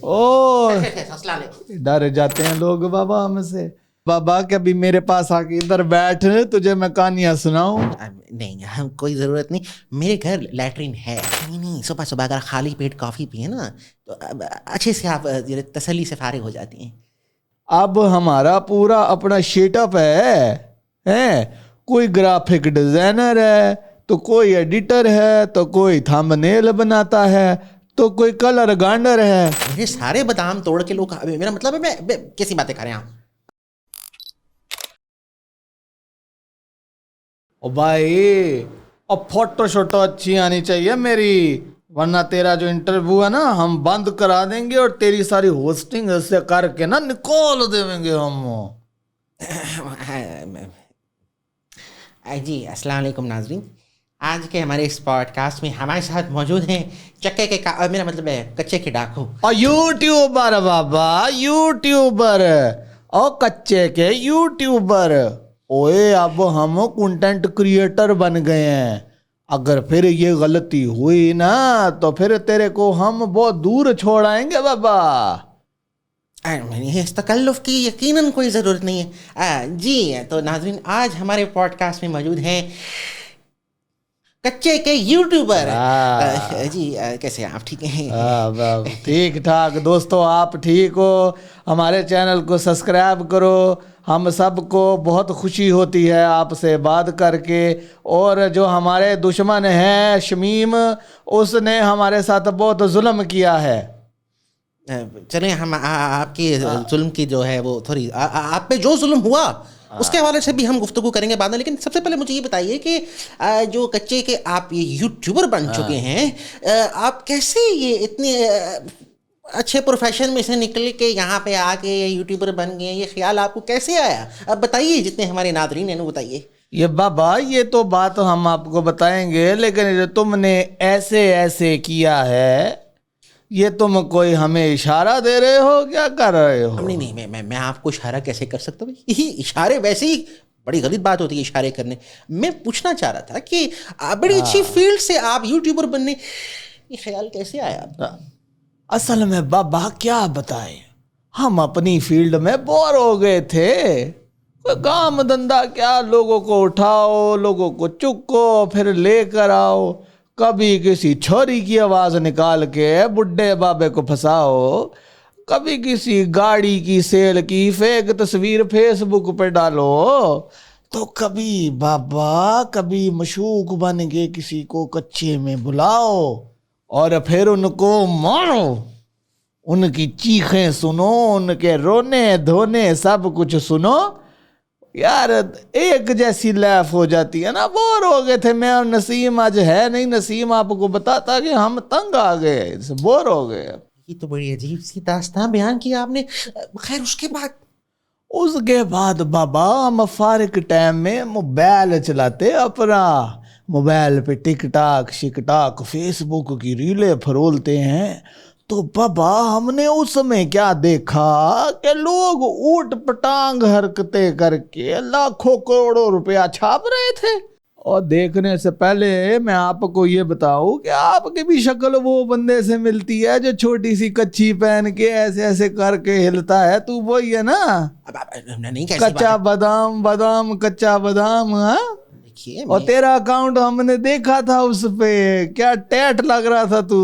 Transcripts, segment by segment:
ओ अस्सलाम वालेकुम। डर जाते हैं लोग बाबा हमसे। बाबा कभी मेरे पास आके इधर बैठ, तुझे मैं कहानियां सुनाऊं। नहीं, हम कोई ज़रूरत नहीं, मेरे घर लैट्रिन है। नहीं, सुबह सुबह अगर खाली पेट कॉफ़ी पिए ना तो अच्छे से आप तसल्ली से फारिग हो जाती हैं। अब हमारा पूरा अपना सेटअप है। कोई ग्राफिक डिजाइनर है, तो कोई एडिटर है, तो कोई थंबनेल बनाता है, तो कोई कलर गार्डनर है। मेरे सारे बादाम तोड़ के लोग मेरा मतलब है मैं कैसी बातें कर रहे हैं आप? ओ भाई, अब फोटो शोटो अच्छी आनी चाहिए मेरी, वरना तेरा जो इंटरव्यू है ना हम बंद करा देंगे और तेरी सारी होस्टिंग ऐसे करके ना निकाल देंगे हम। जी अस्सलाम वालेकुम नाज़रीन। आज के हमारे इस पॉडकास्ट में हमारे साथ मौजूद हैं चक्के के मेरा मतलब है कच्चे के डाकू और यूट्यूबर बाबा, यूट्यूबर और कच्चे के यूट्यूबर। ओए अब हम कंटेंट क्रिएटर बन गए हैं। अगर फिर ये गलती हुई ना तो फिर तेरे को हम बहुत दूर छोड़ आएंगे बाबा। इस तकल्लुफ़ की यकीनन कोई ज़रूरत नहीं है। जी तो नाज़रीन, आज हमारे पॉडकास्ट में मौजूद हैं कच्चे के यूट्यूबर। जी कैसे हैं आप? ठीक हैं? ठीक ठाक दोस्तों, आप ठीक हो? हमारे चैनल को सब्सक्राइब करो। हम सबको बहुत खुशी होती है आपसे बात करके। और जो हमारे दुश्मन हैं शमीम, उसने हमारे साथ बहुत जुल्म किया है। चलें हम आपकी जुल्म की जो है वो थोड़ी आप पे जो जुल्म हुआ उसके हवाले से भी हम गुफ्तगू करेंगे बाद में। लेकिन सबसे पहले मुझे ये बताइए कि जो कच्चे के आप ये यूट्यूबर बन चुके हैं, आप कैसे ये इतने अच्छे प्रोफेशन में से निकल के यहाँ पे आके यूट्यूबर बन गए? ये ख्याल आपको कैसे आया? अब बताइए, जितने हमारे नादरीन हैं बताइए। ये बाबा, ये तो बात हम आपको बताएंगे, लेकिन जो तुमने ऐसे ऐसे किया है, ये तुम कोई हमें इशारा दे रहे हो, क्या कर रहे हो? नहीं, मैं आपको इशारा कैसे कर सकता हूँ? यही इशारे वैसे ही बड़ी गलत बात होती है इशारे करने। मैं पूछना चाह रहा था कि बड़ी अच्छी फील्ड से आप यूट्यूबर बनने ये ख्याल कैसे आया आपका? असल में बाबा क्या बताएं, हम अपनी फील्ड में बोर हो गए थे। कोई काम धंधा क्या, लोगों को उठाओ, लोगों को चुको, फिर लेकर आओ। कभी किसी छोरी की आवाज निकाल के बुढ़े बाबे को फंसाओ, कभी किसी गाड़ी की सेल की फेक तस्वीर फेसबुक पे डालो, तो कभी बाबा कभी मशूक बन के किसी को कच्चे में बुलाओ और फिर उनको मारो। उनकी चीखें सुनो, उनके रोने धोने सब कुछ सुनो। यार एक जैसी लाइफ हो जाती है ना। बोर हो गए थे मैं और नसीम, आज है नहीं नसीम, आपको बताता कि हम तंग आ गए, बोर हो गए। ये तो बड़ी अजीब सी दास्तान बयान की आपने। खैर उसके बाद बाबा हम फारिग टाइम में मोबाइल चलाते अपना। मोबाइल पे टिकटॉक शिकटॉक फेसबुक की रीलें फरोलते हैं। तो बाबा हमने उस समय क्या देखा कि लोग ऊट पटांग हरकतें करके लाखों करोड़ों रुपया छाप रहे थे। और देखने से पहले मैं आपको ये बताऊं कि आपकी भी शक्ल वो बंदे से मिलती है जो छोटी सी कच्ची पहन के ऐसे ऐसे करके हिलता है। तू वही है ना? नहीं, कच्चा बादाम बादाम कच्चा बादाम। हाँ, और तेरा अकाउंट हमने देखा था, उस पे क्या टैट लग रहा था तू।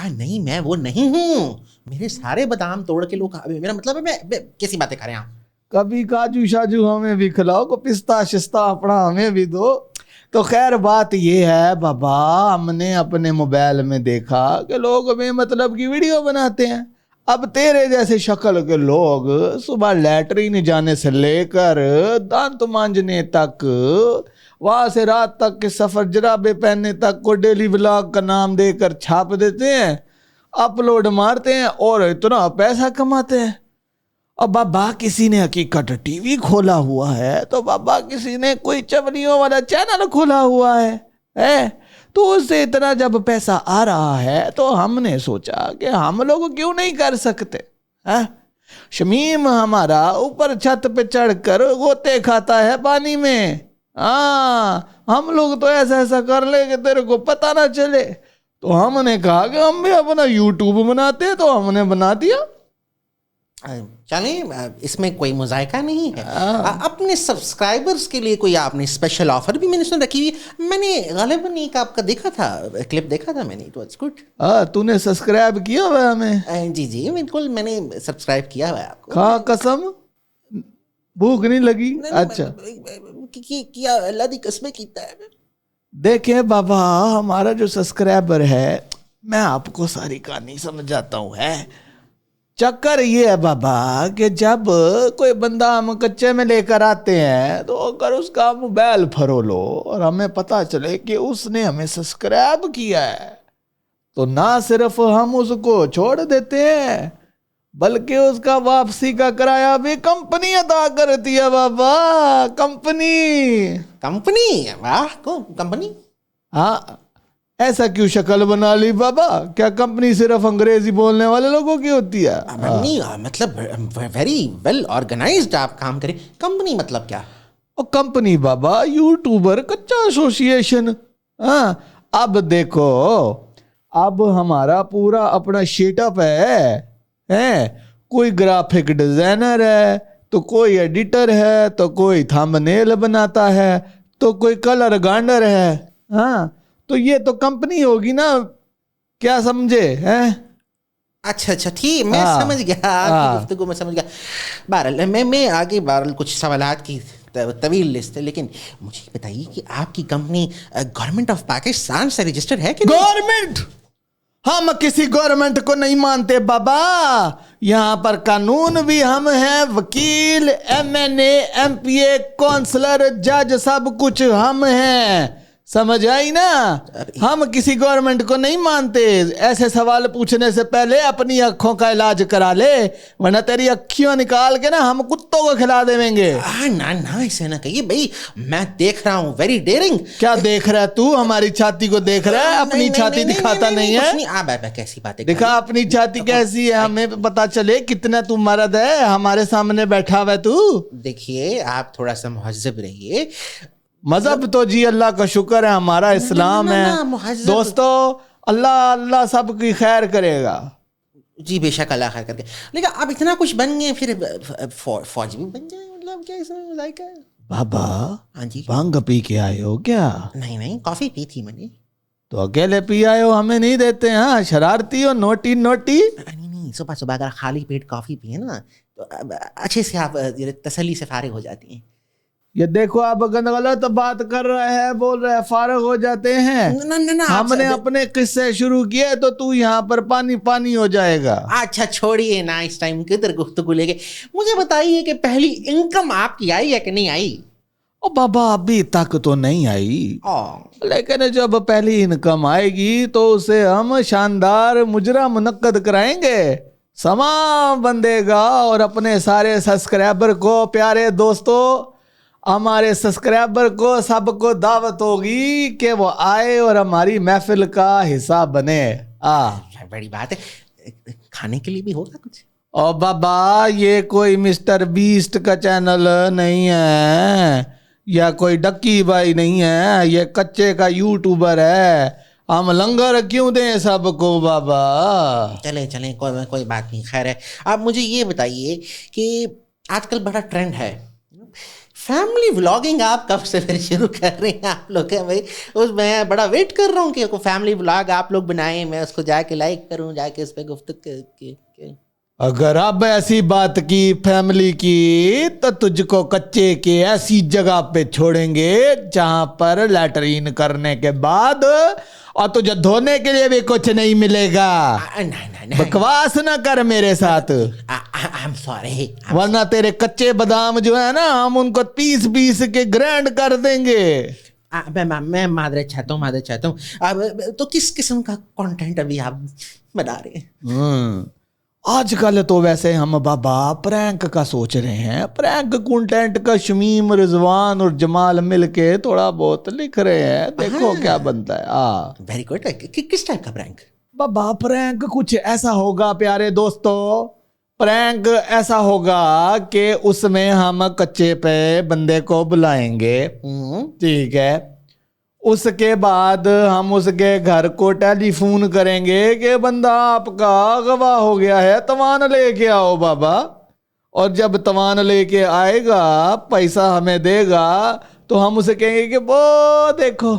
नहीं, मैं वो नहीं हूँ। मेरे सारे बादाम तोड़ के लोग मेरा मतलब है मैं कैसी बातें कर रहे हैं आप? कभी काजू शाजू हमें भी खिलाओ, को पिस्ता शिस्ता अपना हमें भी दो। तो खैर बात ये है बाबा, हमने अपने मोबाइल में देखा कि लोग मतलब की वीडियो बनाते हैं। अब तेरे जैसे शक्ल के लोग सुबह लैटरीन जाने से लेकर दांत मांजने तक, वहां से रात तक के सफर जराबे पहनने तक को डेली व्लॉग का नाम देकर छाप देते हैं, अपलोड मारते हैं और इतना पैसा कमाते हैं। और बाबा किसी ने हकीकत टीवी खोला हुआ है, तो बाबा किसी ने कोई चवनियों वाला चैनल खोला हुआ है। तो उससे इतना जब पैसा आ रहा है तो हमने सोचा कि हम लोग क्यों नहीं कर सकते है? शमीम हमारा ऊपर छत पे चढ़कर गोते खाता है पानी में। हाँ, हम लोग तो ऐसा ऐसा कर ले कि तेरे को पता ना चले। तो हमने कहा कि हम भी अपना यूट्यूब बनाते हैं, तो हमने बना दिया। चलें, इसमें कोई मुज़ायका नहीं है। अपने सब्सक्राइबर्स के लिए कोई आपने स्पेशल ऑफर भी मैंने सुन रखी हुई। मैंने गालिबन एक आपका देखा था, क्लिप देखा था मैंने, इट वाज गुड। तूने सब्सक्राइब किया हुआ है हमें? जी जी बिल्कुल, मैंने सब्सक्राइब किया हुआ है आपको। खा कसम, भूख नहीं लगी? अच्छा किया, अल्लाह दी कसमें कीता है। देखे बाबा, हमारा जो सब्सक्राइबर है, मैं आपको सारी कहानी समझाता हूँ। है चक्कर ये है बाबा कि जब कोई बंदा हम कच्चे में लेकर आते हैं, तो अगर उसका मोबाइल फरोलो और हमें पता चले कि उसने हमें सब्सक्राइब किया है, तो ना सिर्फ हम उसको छोड़ देते हैं, बल्कि उसका वापसी का किराया भी कंपनी अदा करती है बाबा। कंपनी वाह, को कंपनी। हाँ, ऐसा क्यों शक्ल बना ली बाबा? क्या कंपनी सिर्फ अंग्रेजी बोलने वाले लोगों की होती है? नहीं, मतलब वेरी वेल ऑर्गेनाइज्ड आप काम करें। कंपनी मतलब क्या? और कंपनी बाबा, यूट्यूबर कच्चा एसोसिएशन। हाँ, अब देखो, अब हमारा पूरा अपना सेटअप है। कोई ग्राफिक डिजाइनर है, तो कोई एडिटर है, तो कोई थंबनेल बनाता है, तो कोई कलर गांडर है। हाँ, तो ये तो कंपनी होगी ना, क्या समझे? हैं? अच्छा ठीक, मैं समझ गया आपकी गुफ्तगू में, समझ गया। बहरहाल मैं आगे बहरहाल कुछ सवालात की तवील लिस्ट है, लेकिन मुझे बताइए कि आपकी कंपनी गवर्नमेंट ऑफ पाकिस्तान से रजिस्टर्ड है कि नहीं? गवर्नमेंट? हम किसी गवर्नमेंट को नहीं मानते बाबा। यहाँ पर कानून भी हम हैं, वकील, MNA, MPA, काउंसलर, जज, सब कुछ हम हैं। समझ आई ना? हम किसी गवर्नमेंट को नहीं मानते। ऐसे सवाल पूछने से पहले अपनी आंखों का इलाज करा ले, वरना तेरी अखियां निकाल के ना हम कुत्तों को खिला देंगे। ना ऐसे ना कहिए भाई, मैं देख रहा हूँ, वेरी डेयरिंग। क्या देख रहा है तू? हमारी छाती को देख रहा है? अपनी छाती दिखाता नहीं है? कैसी बातें दिखा अपनी छाती कैसी है, हमें पता चले कितना तू मर्द है। हमारे सामने बैठा हुआ है तू। देखिए, आप थोड़ा सा मुहज्जब रहिए। मजहब तो जी अल्लाह का शुक्र है, हमारा इस्लाम है दोस्तों। अल्लाह सबकी खैर करेगा। जी बेशक, अल्लाह खैर करके। लेकिन अब इतना कुछ बन गए, फिर फौज भी बन जाए, मतलब क्या इसमें जायका है? बाबा, हाँ जी, भांग पी के आए हो क्या? नहीं, कॉफी पी थी मैंने। तो अकेले पी आए हो, हमें नहीं देते? हाँ, शरारती हो, नोटी। नहीं, सुबह अगर खाली पेट कॉफी पिए ना, तो अच्छे से आप तसल्ली से फारिग हो जाती हैं। ये देखो, आप गलत बात कर रहे हैं, बोल रहे हैं फारग हो जाते हैं। ना, हमने अपने किस्से शुरू किए, तो तू यहाँ पर पानी हो जाएगा। अच्छा छोड़िए ना, इस टाइम किधर गुफ्तगू लेके। मुझे बताइए कि पहली इनकम आपकी आई है कि नहीं आई? ओ बाबा, अभी तक तो नहीं आई, लेकिन जब पहली इनकम आएगी तो उसे हम शानदार मुजरा मुनक्कद कराएंगे। समा बंधेगा और अपने सारे सब्सक्राइबर को, प्यारे दोस्तों, हमारे सब्सक्राइबर को सबको दावत होगी कि वो आए और हमारी महफिल का हिस्सा बने। बड़ी बात है। खाने के लिए भी होगा कुछ? ओ बाबा, ये कोई मिस्टर बीस्ट का चैनल नहीं है, या कोई डक्की भाई नहीं है, ये कच्चे का यूट्यूबर है। हम लंगर क्यों दें सबको बाबा? चले कोई बात नहीं, खैर है। आप मुझे ये बताइए कि आजकल बड़ा ट्रेंड है फैमिली व्लॉगिंग। आप कब से फिर शुरू कर रहे हैं आप लोग? भाई मैं बड़ा वेट कर रहा हूँ कि कोई फैमिली व्लॉग आप लोग बनाएं, मैं उसको जाके लाइक करूँ, जाके उस पर गुफ्तगू। अगर अब ऐसी बात की फैमिली की, तो तुझको कच्चे के ऐसी जगह पे छोड़ेंगे जहां पर लैट्रीन करने के बाद और तुझे धोने के लिए भी कुछ नहीं मिलेगा। नहीं, बकवास ना कर मेरे साथ। I'm sorry। वरना तेरे कच्चे बादाम जो है ना, हम उनको पीस के ग्राइंड कर देंगे। मैं मादरे चाहता हूँ। अब तो किस किस्म का कंटेंट अभी आप बना रहे हैं? आजकल तो वैसे हम बाबा प्रैंक का सोच रहे हैं। प्रैंक कंटेंट का शमीम, रिजवान और जमाल मिलके थोड़ा बहुत लिख रहे हैं, देखो क्या बनता है। Very good. किस टाइप का प्रैंक? बाबा प्रैंक कुछ ऐसा होगा प्यारे दोस्तों, प्रैंक ऐसा होगा कि उसमें हम कच्चे पे बंदे को बुलाएंगे, ठीक है, उसके बाद हम उसके घर को टेलीफोन करेंगे कि बंदा आपका अगवा हो गया है, तवान लेके आओ बाबा। और जब तवान लेके आएगा, पैसा हमें देगा, तो हम उसे कहेंगे कि वो देखो,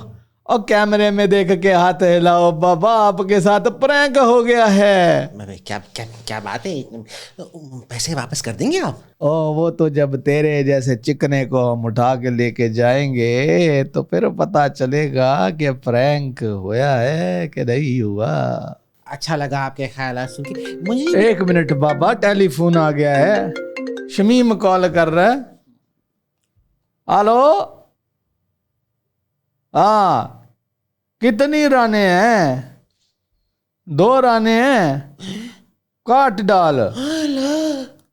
और कैमरे में देख के हाथ हिलाओ, बाबा आपके साथ प्रैंक हो गया है। क्या क्या क्या बात है, पैसे वापस कर देंगे आप? ओ वो तो जब तेरे जैसे चिकने को हम उठा के लेके जाएंगे तो फिर पता चलेगा कि प्रैंक हुआ है कि नहीं हुआ। अच्छा लगा आपके ख्याल सुन के मुझे। 1 मिनट बाबा, टेलीफोन आ गया है, शमीम कॉल कर रहा है। हेलो, हाँ कितनी राने हैं? 2 राने हैं, काट डाल।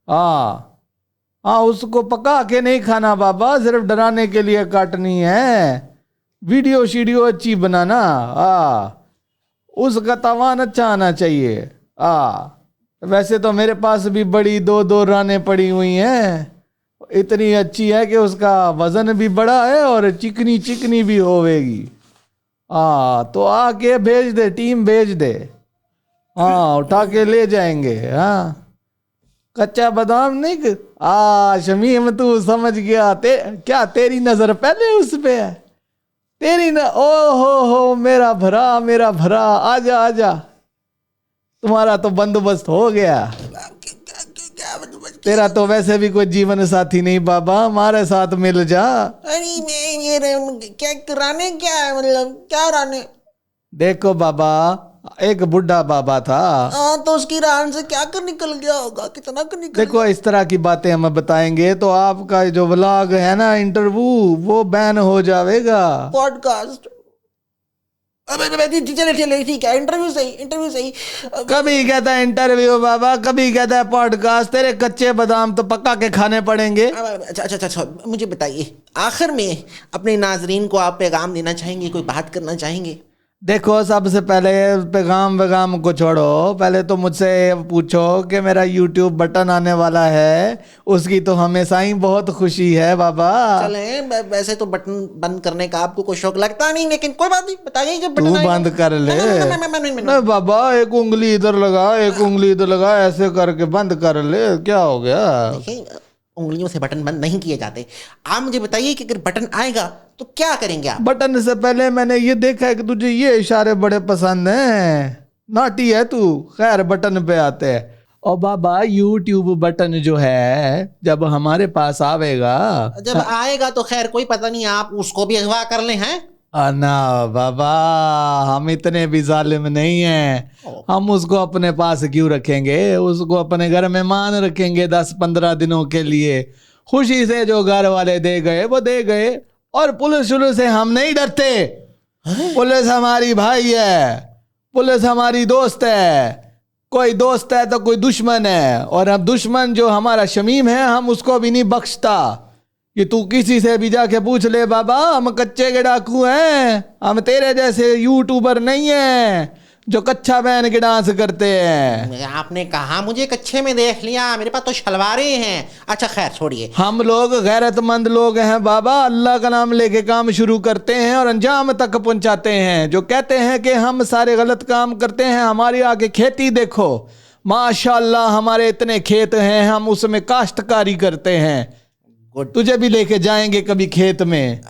हाँ हाँ, उसको पका के नहीं खाना बाबा, सिर्फ डराने के लिए काटनी है। वीडियो शीडियो अच्छी बनाना। हाँ, उसका तवान अच्छा आना चाहिए। हाँ, वैसे तो मेरे पास भी बड़ी 2 राने पड़ी हुई हैं, इतनी अच्छी है कि उसका वजन भी बड़ा है और चिकनी चिकनी भी होवेगी। हाँ तो आके भेज दे, टीम भेज दे। हाँ उठा के ले जाएंगे। हाँ कच्चा बादाम नहीं। शमीम तू समझ गया। क्या तेरी नजर पहले उस पे है? ओ हो मेरा भरा, मेरा भरा, आजा आजा, तुम्हारा तो बंदोबस्त हो गया। तेरा तो वैसे भी कोई जीवन साथी नहीं बाबा, हमारे साथ मिल जा। अरे मैं ये क्या राने, क्या है मतलब, क्या राने? देखो बाबा, एक बुढ़ा बाबा था। तो उसकी रान से क्या कर निकल गया होगा, कितना कर निकल देखो इस तरह की बातें हम बताएंगे तो आपका जो व्लॉग है ना, इंटरव्यू, वो बैन हो जाएगा। पॉडकास्ट चले चले ठीक है, इंटरव्यू सही। कभी कहता है इंटरव्यू बाबा, कभी कहता है पॉडकास्ट। तेरे कच्चे बादाम तो पका के खाने पड़ेंगे। अच्छा, मुझे बताइए, आखिर में अपने नाजरीन को आप पैगाम देना चाहेंगे, कोई बात करना चाहेंगे? देखो सबसे पहले पैगाम को छोड़ो, पहले तो मुझसे पूछो कि मेरा YouTube बटन आने वाला है, उसकी तो हमेशा ही बहुत खुशी है बाबा। चले, वैसे तो बटन बंद करने का आपको कोई शौक लगता नहीं, लेकिन कोई बात नहीं, बताइए जब तू बटन बंद कर ले। नहीं बाबा, एक उंगली इधर लगा, एक उंगली इधर लगा, ऐसे करके बंद कर ले, क्या हो गया? उंगलियों से बटन बंद नहीं किए जाते। आप मुझे बताइए कि अगर बटन आएगा तो क्या करेंगे आप? बटन से पहले मैंने ये देखा है कि तुझे ये इशारे बड़े पसंद हैं, नाटी है तू। खैर बटन पे आते हैं। और बाबा YouTube बटन जो है जब हमारे पास आवेगा, जब आएगा तो खैर कोई पता नहीं, आप उसको भी अगवा कर ले हैं। ना बाबा, हम इतने भी जालिम नहीं हैं। हम उसको अपने पास क्यों रखेंगे, उसको अपने घर में मान रखेंगे 10-15 दिनों के लिए। खुशी से जो घर वाले दे गए वो दे गए। और पुलिस से हम नहीं डरते। पुलिस हमारी भाई है, पुलिस हमारी दोस्त है। कोई दोस्त है तो कोई दुश्मन है, और अब दुश्मन जो हमारा शमीम है, हम उसको भी नहीं बख्शता। कि तू किसी से भी जाके पूछ ले बाबा, हम कच्चे के डाकू हैं, हम तेरे जैसे यूट्यूबर नहीं हैं जो कच्चा पहन के डांस करते हैं। आपने कहा मुझे कच्चे में देख लिया, मेरे पास तो शलवारें हैं। अच्छा खैर छोड़िए, हम लोग गैरतमंद लोग हैं बाबा, अल्लाह का नाम लेके काम शुरू करते हैं और अंजाम तक पहुंचाते हैं। जो कहते हैं कि हम सारे गलत काम करते हैं, हमारी आगे खेती देखो, माशाल्लाह हमारे इतने खेत हैं, हम उसमें काश्तकारी करते हैं। तुझे भी लेके जाएंगे कभी खेत में,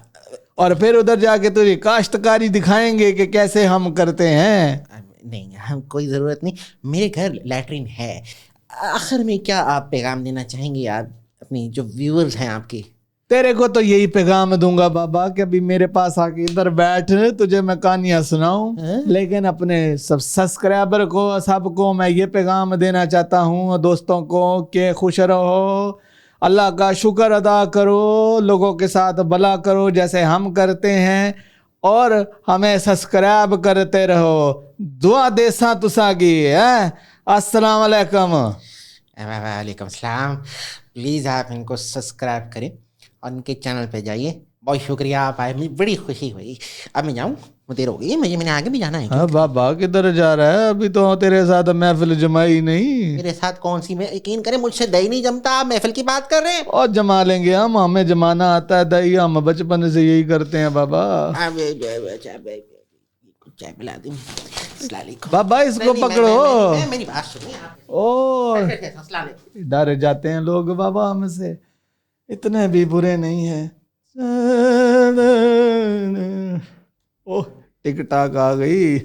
और फिर उधर जाके तुझे काश्तकारी दिखाएंगे कि कैसे हम करते हैं। नहीं, हम कोई ज़रूरत नहीं, मेरे घर लैट्रिन है। आखिर में क्या आप पैगाम देना चाहेंगे यार अपनी जो व्यूअर्स हैं आपके? तेरे को तो यही पैगाम दूंगा बाबा कि अभी मेरे पास आके इधर बैठ, तुझे मैं कहानियां सुनाऊं। लेकिन अपने सब सब्सक्राइबर को, सबको मैं ये पैगाम देना चाहता हूँ, दोस्तों को, कि खुश रहो, अल्लाह का शुक्र अदा करो, लोगों के साथ भला करो जैसे हम करते हैं, और हमें सब्सक्राइब करते रहो। दुआ देसा तुसा की है। अस्सलाम वालेकुम। वालेकुम सलाम। प्लीज़ आप इनको सब्सक्राइब करें और इनके चैनल पे जाइए। बहुत शुक्रिया, आप आए, मुझे बड़ी खुशी हुई। अब मैं जाऊँ? वो देर हो गई है, मैंने आगे भी जाना है। हाँ बाबा किधर जा रहा है? अभी तो तेरे साथ महफिल जमाई नहीं। मेरे साथ कौन सी, मैं यकीन करें मुझसे दही नहीं जमता, आप महफिल की बात कर रहे हैं। और जमा लेंगे हम, हमें जमाना आता है दही, हम बचपन से यही करते हैं बाबा। चाय पिला दूं बाबा इसको पकड़ो। मेरी बात सुनिए आप। और डर जाते हैं लोग बाबा हमसे, इतने भी बुरे नहीं है। ओह टिक टाक आ गई।